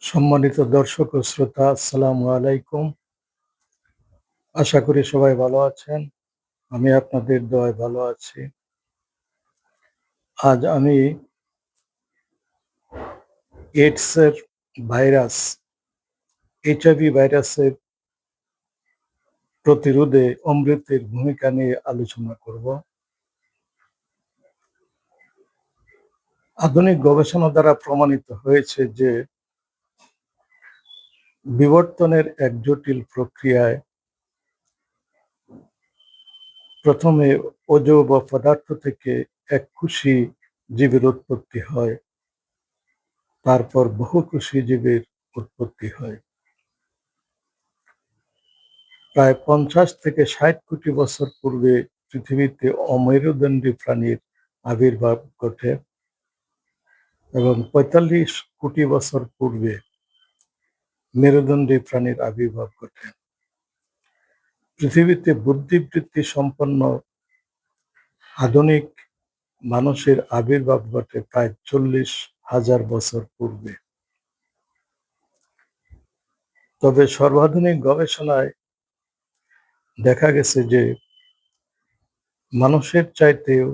সম্মানিত দর্শক ও শ্রোতা, আসসালামু আলাইকুম। আশা করি সবাই ভালো আছেন। আমি আপনাদের দোয়ায় ভালো আছি। আজ আমি এইডসের ভাইরাস, এইচআইভি ভাইরাসের প্রতিরোধে অমৃতের ভূমিকা নিয়ে আলোচনা করব। আধুনিক গবেষণা দ্বারা প্রমাণিত হয়েছে যে বিবর্তনের এক জটিল প্রক্রিয়ায় প্রথমে অজৈব পদার্থ থেকে এক কোষী জীবের উৎপত্তি হয়, তারপর বহুকোষী জীবের উৎপত্তি হয়। প্রায় ৫০ থেকে ৬০ কোটি বছর পূর্বে পৃথিবীতে অমেরুদণ্ডী প্রাণীর আবির্ভাব ঘটে এবং ৪৫ কোটি বছর পূর্বে মেরুদণ্ডী প্রাণীর আবির্ভাব ঘটে। পৃথিবীতে বুদ্ধিবৃত্তি সম্পন্ন আধুনিক মানুষের আবির্ভাব ঘটে প্রায় ৪০,০০০ বছর পূর্বে। তবে সর্বাধুনিক গবেষণায় দেখা গেছে যে মানুষের চাইতেও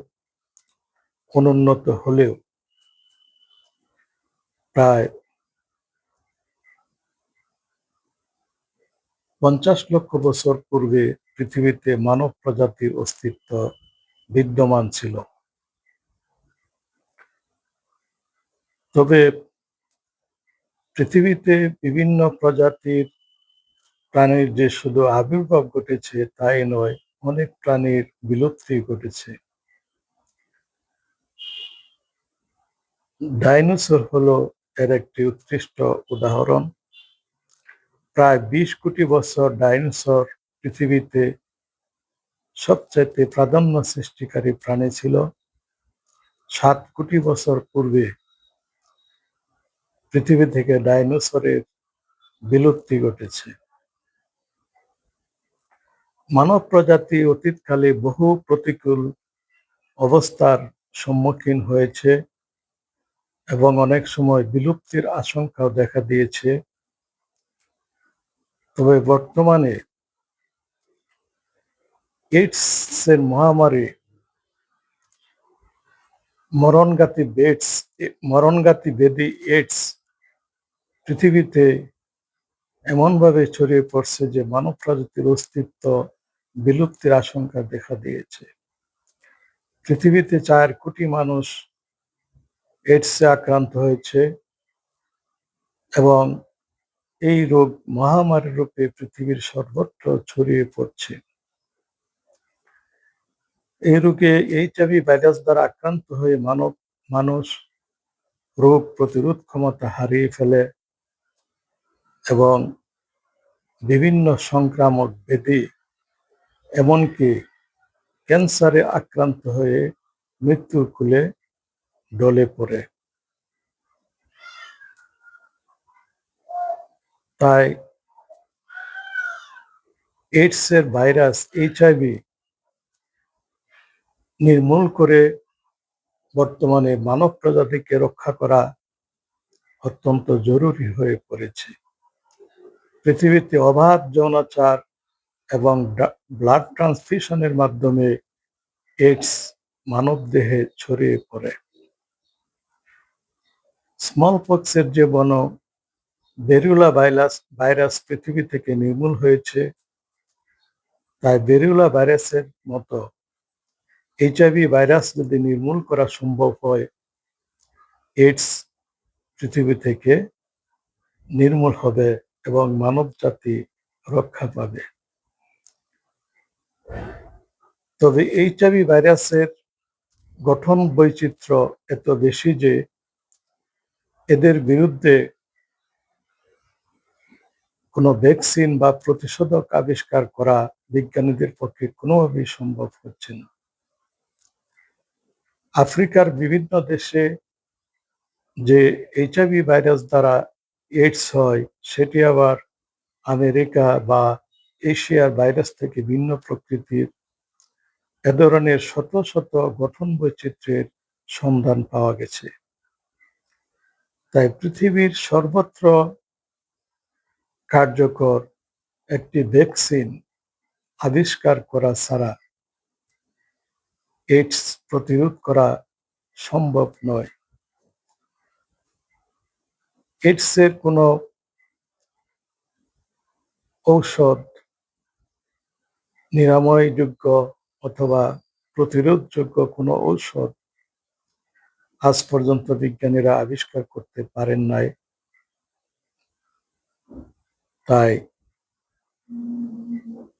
অনুন্নত হলেও প্রায় ৫০ লক্ষ বছর পূর্বে পৃথিবীতে মানব প্রজাতির অস্তিত্ব বিদ্যমান ছিল। তবে পৃথিবীতে বিভিন্ন প্রজাতির প্রাণীর যে শুধু আবির্ভাব ঘটেছে তাই নয়, অনেক প্রাণীর বিলুপ্তি ঘটেছে। ডাইনোসর হলো এর একটি উৎকৃষ্ট উদাহরণ। প্রায় ২০ কোটি বছর ডাইনোসর পৃথিবীতে সবচাইতে প্রাধান্য সৃষ্টিকারী প্রাণী ছিল। ৭ কোটি বছর পূর্বে পৃথিবী থেকে ডাইনোসরের বিলুপ্তি ঘটেছে। মানব প্রজাতি অতীতকালে বহু প্রতিকূল অবস্থার সম্মুখীন হয়েছে এবং অনেক সময় বিলুপ্তির আশঙ্কাও দেখা দিয়েছে। তবে বর্তমানে এইডসের মহামারী মরণঘাতী ব্যাধি এইডস পৃথিবীতে এমনভাবে ছড়িয়ে পড়ছে যে মানব প্রজাতির অস্তিত্ব বিলুপ্তির আশঙ্কা দেখা দিয়েছে। পৃথিবীতে ৪ কোটি মানুষ এইডসে আক্রান্ত হয়েছে এবং এই রোগ মহামারী রূপে পৃথিবীর সর্বত্র ছড়িয়ে পড়ছে। এই রোগে এইচআইভি ভাইরাস দ্বারা আক্রান্ত হয়ে মানুষ রোগ প্রতিরোধ ক্ষমতা হারিয়ে ফেলে এবং বিভিন্ন সংক্রামক ব্যাধি, এমনকি ক্যান্সারে আক্রান্ত হয়ে মৃত্যুর কোলে ঢলে পড়ে। তাই এইডসের ভাইরাস এইচআইভি নির্মূল করে বর্তমানে মানব প্রজাতিকে রক্ষা করা অত্যন্ত জরুরি হয়ে পড়েছে। পৃথিবীতে অবাধ যৌনাচার এবং ব্লাড ট্রান্সফিউশনের মাধ্যমে এইডস মানবদেহে ছড়িয়ে পড়ে। স্মল পক্সের যে বেরুলা ভাইরাস পৃথিবী থেকে নির্মূল হয়েছে, তাই বেরুলা ভাইরাসের মতো এইচআইভি ভাইরাস যদি নির্মূল করা সম্ভব হয়, এইডস পৃথিবী থেকে নির্মূল হবে এবং মানব জাতি রক্ষা পাবে। তবে এইচআইভি ভাইরাসের গঠন বৈচিত্র্য এত বেশি যে এদের বিরুদ্ধে কোনো ভ্যাকসিন বা প্রতিষেধক আবিষ্কার করা বিজ্ঞানীদের পক্ষে কোনোভাবেই সম্ভব হচ্ছে না। আফ্রিকার বিভিন্ন দেশে যে এইচআইভি ভাইরাস দ্বারা এইডস হয়, সেটি আবার আমেরিকা বা এশিয়ার ভাইরাস থেকে ভিন্ন প্রকৃতির। এ ধরনের শত শত গঠন বৈচিত্র্যের সন্ধান পাওয়া গেছে। তাই পৃথিবীর সর্বত্র কার্যকর একটি ভ্যাকসিন আবিষ্কার করা ছাড়া এইডস প্রতিরোধ করা সম্ভব নয়। এইডসের কোনো ঔষধ, নিরাময়যোগ্য অথবা প্রতিরোধযোগ্য কোনো ঔষধ আজ পর্যন্ত বিজ্ঞানীরা আবিষ্কার করতে পারেন নাই। তাই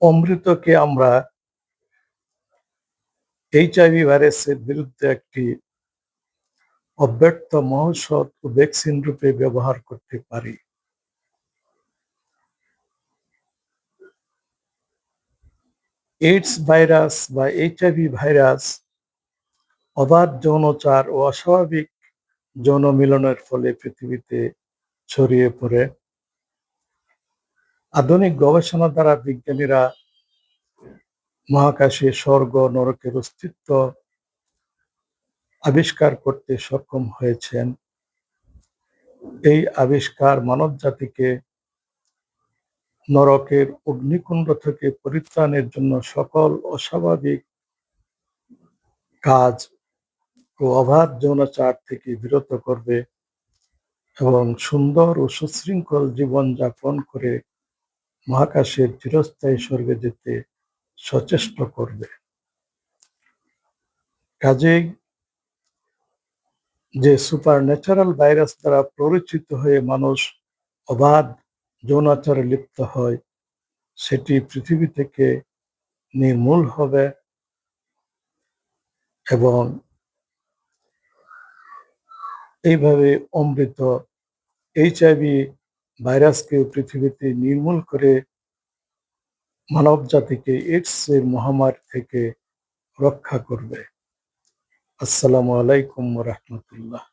অমৃতকে আমরা এইচআইভি ভাইরাসের বিরুদ্ধে একটি অব্যর্থ মহৌষধ ও ভ্যাকসিন রূপে ব্যবহার করতে পারি। এইডস ভাইরাস বা এইচআইভি ভাইরাস অবাধ যৌনচার ও অস্বাভাবিক যৌন মিলনের ফলে পৃথিবীতে ছড়িয়ে পড়ে। আধুনিক গবেষণা দ্বারা বিজ্ঞানীরা মহাকাশে স্বর্গ নরকের অস্তিত্ব আবিষ্কার করতে সক্ষম হয়েছেন। এই আবিষ্কার মানব জাতিকে নরকের অগ্নিকুণ্ড থেকে পরিত্রাণের জন্য সকল অস্বাভাবিক কাজ ও অবাধ যৌনাচার থেকে বিরত করবে এবং সুন্দর ও সুশৃঙ্খল জীবনযাপন করে মহাকাশের চিরস্থায়ী স্বর্গে যেতে সচেষ্ট করবে। কাজেই যে সুপারন্যাচারাল ভাইরাস দ্বারা প্ররোচিত হয়ে মানুষ অবাধ যৌনাচারে লিপ্ত হয়, সেটি পৃথিবী থেকে নির্মূল হবে এবং এইভাবে অমৃত এইচআইভি ভাইরাসকে পৃথিবীতে নির্মূল করে মানব জাতিকে এইডসের মহামারী থেকে রক্ষা করবে। আসসালামু আলাইকুম ওয়া রাহমাতুল্লাহ।